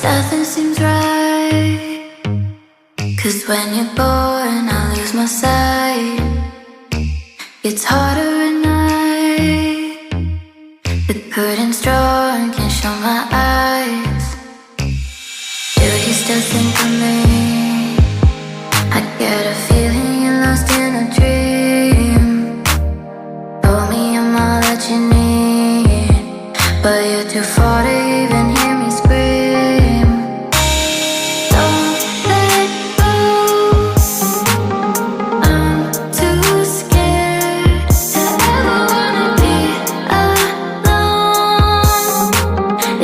Nothing seems right, 'cause when you're born I lose my sight. It's harder at night. The curtain's drawn, can't show my eyes. Do you still think of me? I get a feeling you're lost in a dream. Told me I'm all that you need, but you're too far to even hear me scream. Don't let go, I'm too scared to ever wanna be alone.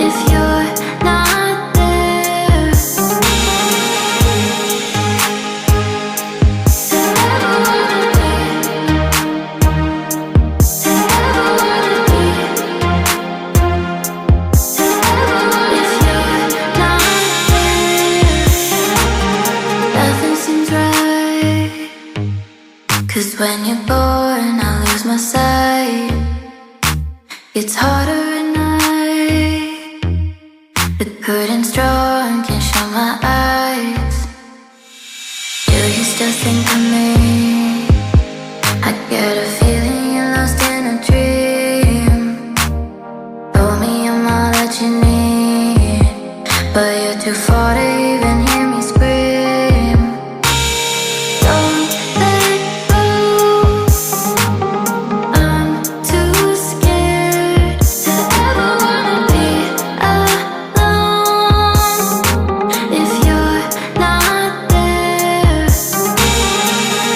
If you're not there, to ever wanna be, to ever wanna be, if you're not there. Nothing seems right, 'cause when you're born I lose my sight. It's harder at night. The curtain's drawn, can't show my eyes. Do you still think of me? I get a feeling you're lost in a dream. Told me I'm all that you need, but you're too far to even hear me scream. Don't let go, I'm too scared to ever wanna be alone. If you're not there,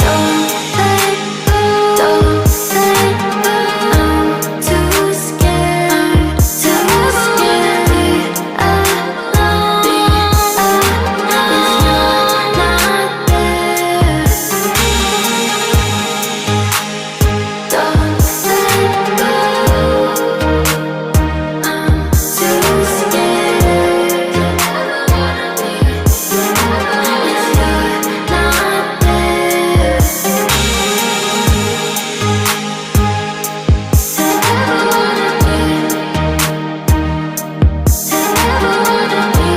don't let go, don't let go. I'm too scared to be alone. If you're not there, don't let go. I'm too scared to ever wanna be. If you're not there, to ever wanna be, to ever wanna be,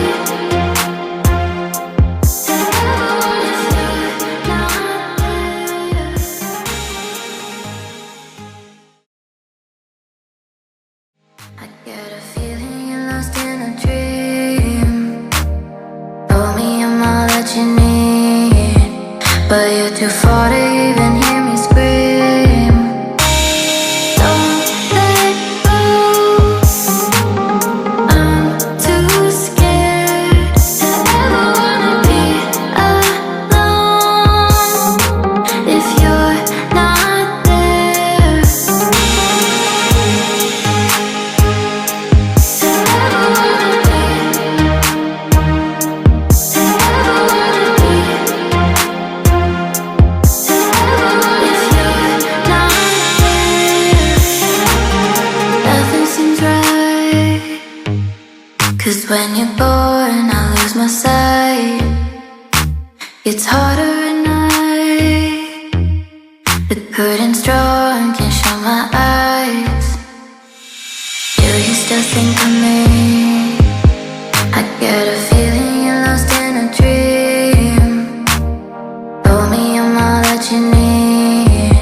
to ever if you're not there. I get a feeling you're lost in a dream. Told me I'm all that you need, but you're too far to even hear me scream. Don't let go, I'm too scared to ever wanna be alone. If you're not there, to ever wanna be, to ever wanna be, to ever if you're not there. Nothing seems right, 'cause when you're born I lose my sight. It's harder at night. The curtain's drawn, can't show my eyes. Do you still think of me? I get a feeling you're lost in a dream. Told me I'm all that you need,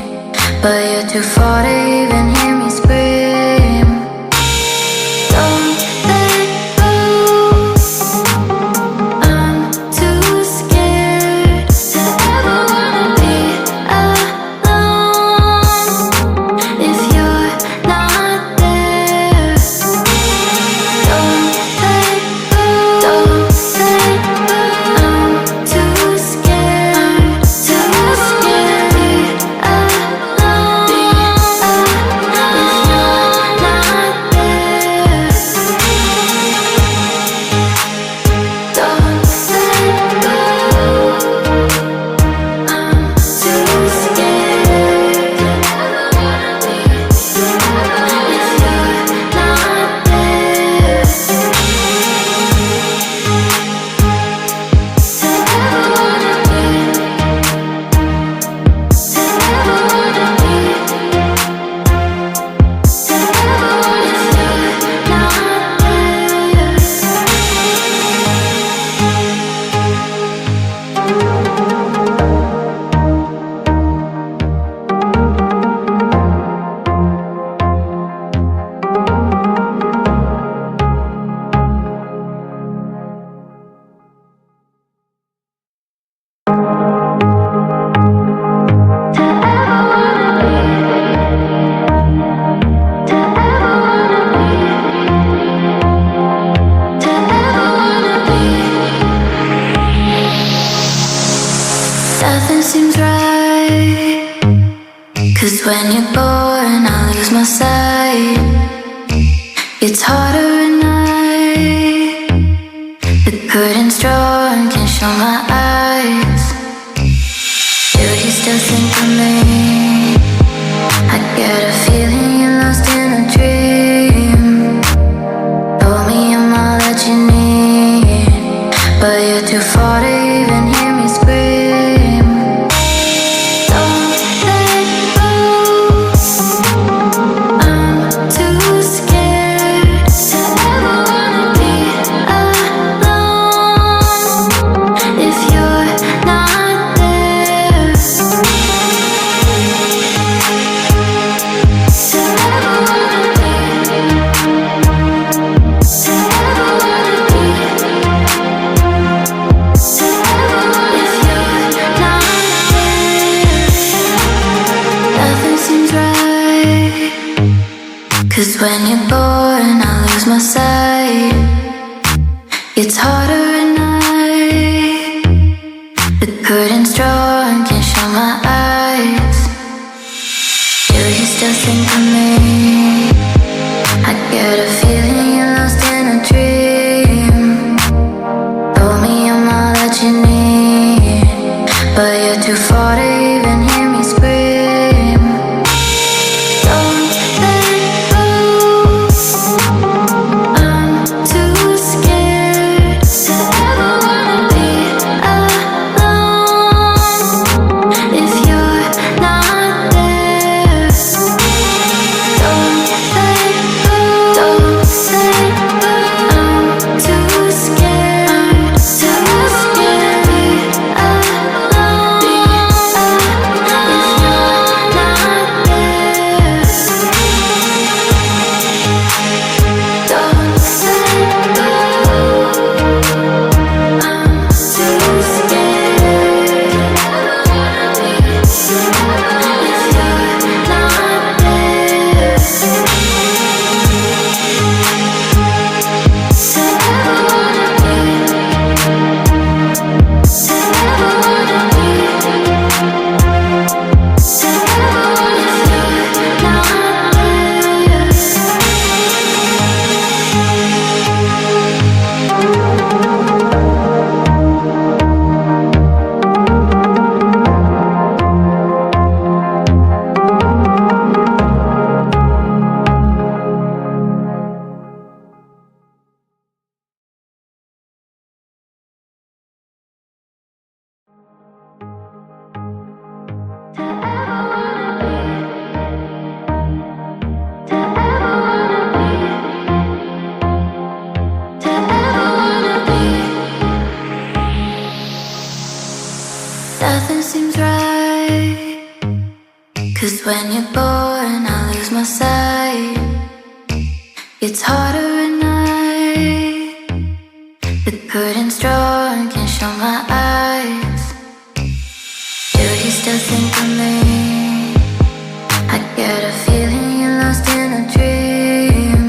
but you're too far to even hear me scream. Don't let go, I'm too scared to ever wanna be alone. If you're not there, don't let go, don't couldn't draw and can't show my eyes. Do you still think of me? I get a feeling you're lost in a dream. Told me I'm all that you need, but you're too far to even hear me scream. Don't let go, I'm too scared to ever wanna be alone. If you're not there, to ever wanna be, to ever wanna be, to ever, if you're not there, nothing seems right. 'Cause when you're bored, I lose my sight. It's harder at night. The curtains draw and can't show my eyes. Do you still think of me? I get a feeling you're lost in a dream. Told me I'm all that you need, but you're too far to even hear me scream. Don't let go, I'm too scared to ever wanna be alone. If you're not there, don't let go, don't let go. I'm too scared to be alone. If you're not there, don't let go. I'm too scared. If you're not there, nothing seems right. 'Cause when you're bored, I lose my sight. It's harder at night. The curtains draw and can't show my eyes. Do you still think of me? I get a feeling you're lost in a dream.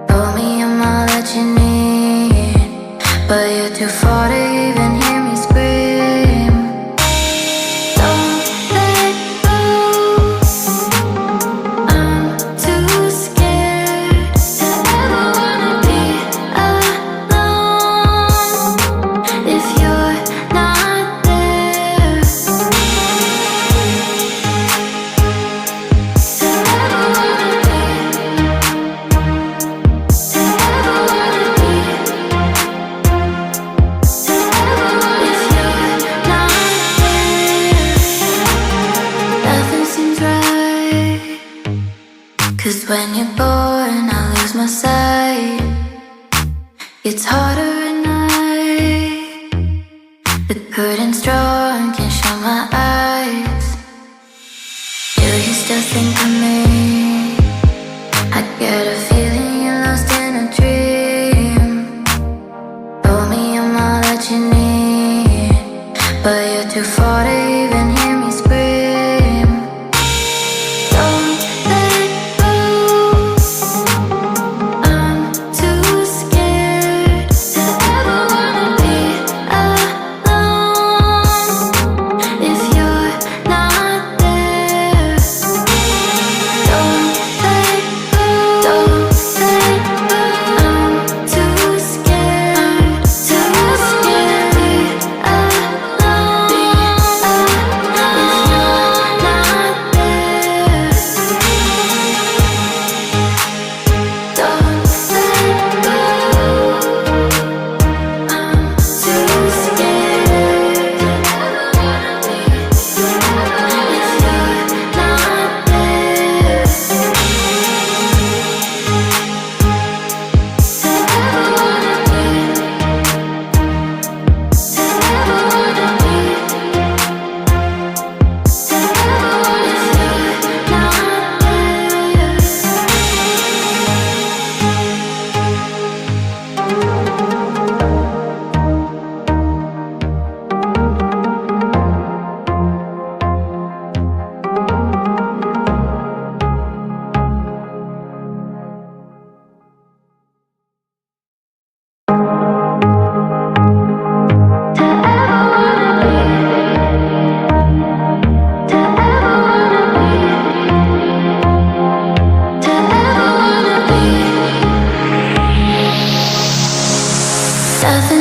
Told me I'm all that you need, but you're too far to even hear me scream. Don't let go, I'm too scared to ever wanna be alone. If you're not there, to ever wanna be, to ever wanna be, to ever, if you're not there, nothing seems right. 'Cause when you're bored, I lose my sight. It's harder at night. The curtains draw and can't show my eyes. Do you still think of me? I get a feeling you're lost in a dream. Told me I'm all that you need, but you're too far to even hear me scream. Don't let go, I'm too scared to ever wanna be alone. If you're not there, don't let go, don't let go. I'm too scared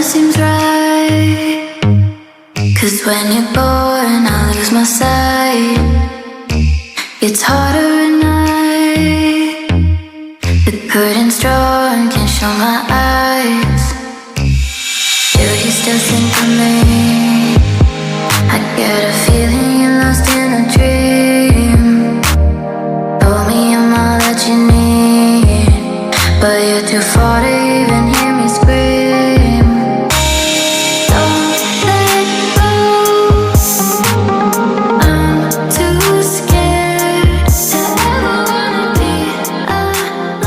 seems right. 'Cause when you're bored I lose my sight. It's harder at night. The curtain's drawn, can't show my eyes. Do you still think of me? I get a feeling you're lost in a dream. Told me I'm all that you need, but you're too far to even hear me scream. Don't let go, I'm too scared to ever wanna be alone.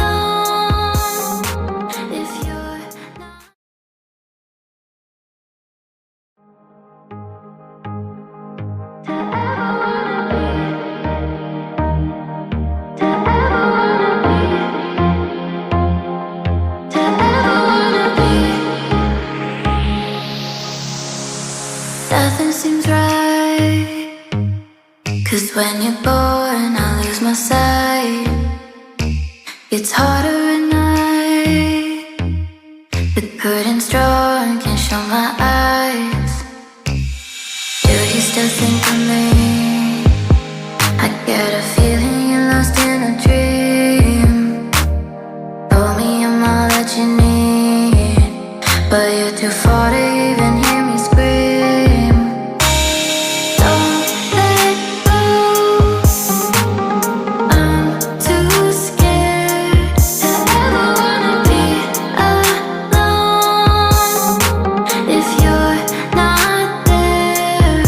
If you're not nothing seems right. 'Cause when you're bored I lose my sight. It's harder at night. The curtain's drawn, can't show my eyes. Do you still think of me? I get a feeling you're lost in a dream. Told me I'm all that you need, but you're too far to even hear me scream. Don't let go, I'm too scared to ever wanna be alone. If you're not there,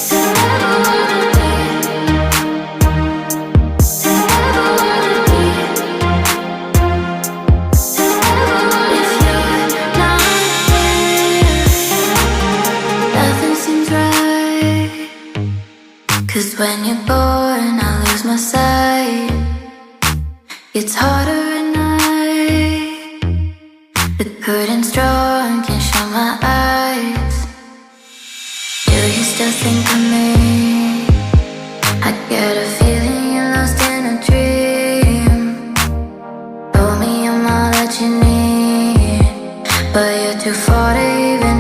to ever wanna be, to ever wanna be, to ever if you're not there, nothing seems right. 'Cause when you're bored I lose my sight. It's harder at night. The curtain's drawn, can't show my eyes. Do you still think of me? I get a feeling you're lost in a dream. Told me I'm all that you need, but you're too far to even